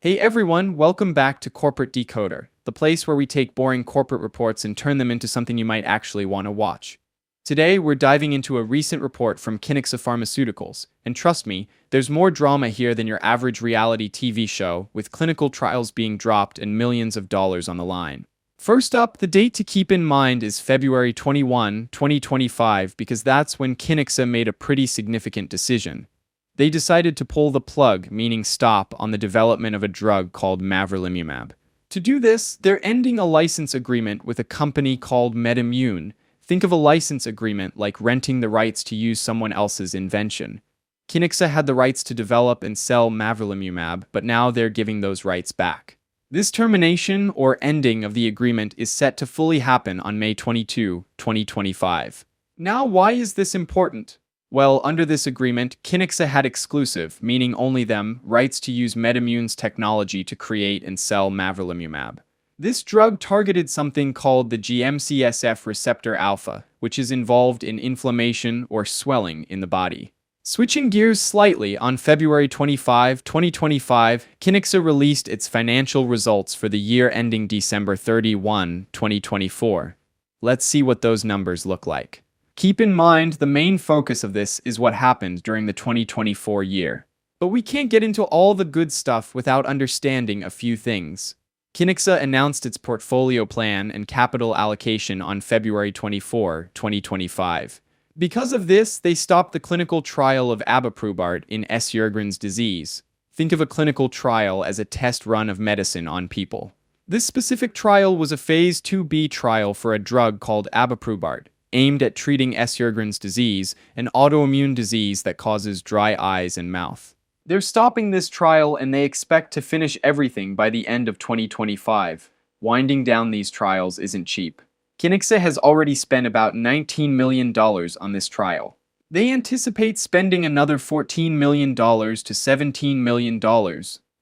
Hey everyone, welcome back to Corporate Decoder, the place where we take boring corporate reports and turn them into something you might actually want to watch. Today, we're diving into a recent report from Kiniksa Pharmaceuticals, and trust me, there's more drama here than your average reality TV show, with clinical trials being dropped and millions of dollars on the line. First up, the date to keep in mind is February 21, 2025, because that's when Kiniksa made a pretty significant decision. They decided to pull the plug, meaning stop, on the development of a drug called mavrilimumab. To do this, they're ending a license agreement with a company called MedImmune. Think of a license agreement like renting the rights to use someone else's invention. Kiniksa had the rights to develop and sell mavrilimumab, but now they're giving those rights back. This termination, or ending, of the agreement is set to fully happen on May 22, 2025. Now, why is this important? Well, under this agreement, Kiniksa had exclusive, meaning only them, rights to use MedImmune's technology to create and sell mavrilimumab. This drug targeted something called the GM-CSF receptor alpha, which is involved in inflammation or swelling in the body. Switching gears slightly, on February 25, 2025, Kiniksa released its financial results for the year ending December 31, 2024. Let's see what those numbers look like. Keep in mind, the main focus of this is what happened during the 2024 year. But we can't get into all the good stuff without understanding a few things. Kiniksa announced its portfolio plan and capital allocation on February 24, 2025. Because of this, they stopped the clinical trial of abiprubart in Sjogren's disease. Think of a clinical trial as a test run of medicine on people. This specific trial was a phase 2b trial for a drug called abiprubart, aimed at treating Sjogren's disease, an autoimmune disease that causes dry eyes and mouth. They're stopping this trial and they expect to finish everything by the end of 2025. Winding down these trials isn't cheap. Kiniksa has already spent about $19 million on this trial. They anticipate spending another $14 million to $17 million.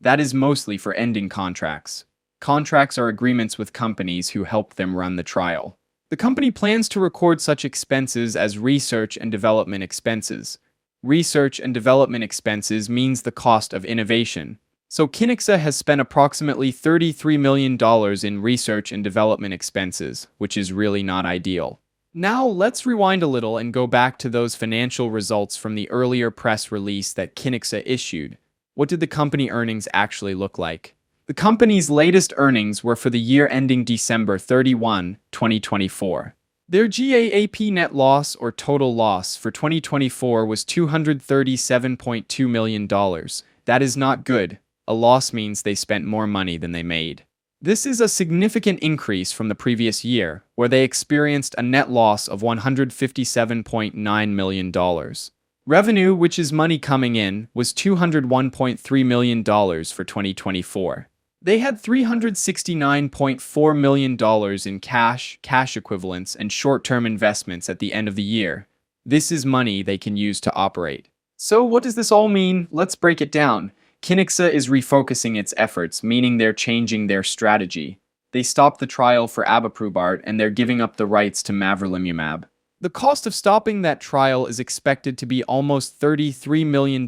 That is mostly for ending contracts. Contracts are agreements with companies who help them run the trial. The company plans to record such expenses as research and development expenses. Research and development expenses means the cost of innovation. So Kiniksa has spent approximately $33 million in research and development expenses, which is really not ideal. Now, let's rewind a little and go back to those financial results from the earlier press release that Kiniksa issued. What did the company earnings actually look like? The company's latest earnings were for the year ending December 31, 2024. Their GAAP net loss, or total loss, for 2024 was $237.2 million. That is not good. A loss means they spent more money than they made. This is a significant increase from the previous year, where they experienced a net loss of $157.9 million. Revenue, which is money coming in, was $201.3 million for 2024. They had $369.4 million in cash equivalents, and short-term investments at the end of the year. This is money they can use to operate. So what does this all mean? Let's break it down. Kiniksa is refocusing its efforts, meaning they're changing their strategy. They stopped the trial for abiprubart and they're giving up the rights to mavrilimumab. The cost of stopping that trial is expected to be almost $33 million,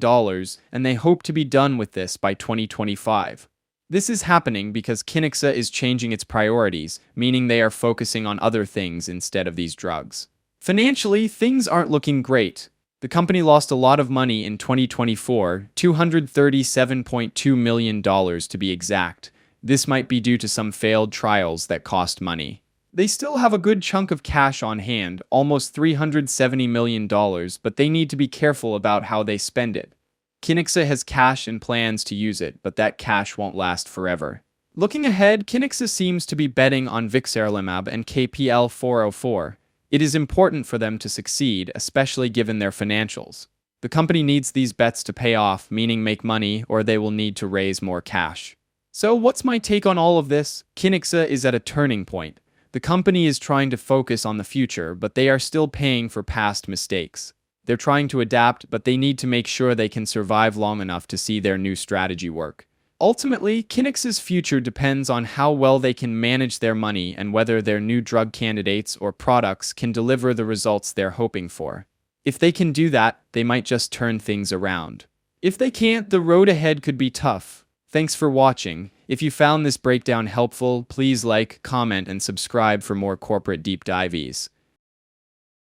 and they hope to be done with this by 2025. This is happening because Kiniksa is changing its priorities, meaning they are focusing on other things instead of these drugs. Financially, things aren't looking great. The company lost a lot of money in 2024, $237.2 million to be exact. This might be due to some failed trials that cost money. They still have a good chunk of cash on hand, almost $370 million, but they need to be careful about how they spend it. Kiniksa has cash and plans to use it, but that cash won't last forever. Looking ahead, Kiniksa seems to be betting on vixarelimab and KPL-404. It is important for them to succeed, especially given their financials. The company needs these bets to pay off, meaning make money, or they will need to raise more cash. So what's my take on all of this? Kiniksa is at a turning point. The company is trying to focus on the future, but they are still paying for past mistakes. They're trying to adapt, but they need to make sure they can survive long enough to see their new strategy work. Ultimately, Kiniksa's future depends on how well they can manage their money and whether their new drug candidates or products can deliver the results they're hoping for. If they can do that, they might just turn things around. If they can't, the road ahead could be tough. Thanks for watching. If you found this breakdown helpful, please like, comment, and subscribe for more corporate deep dives.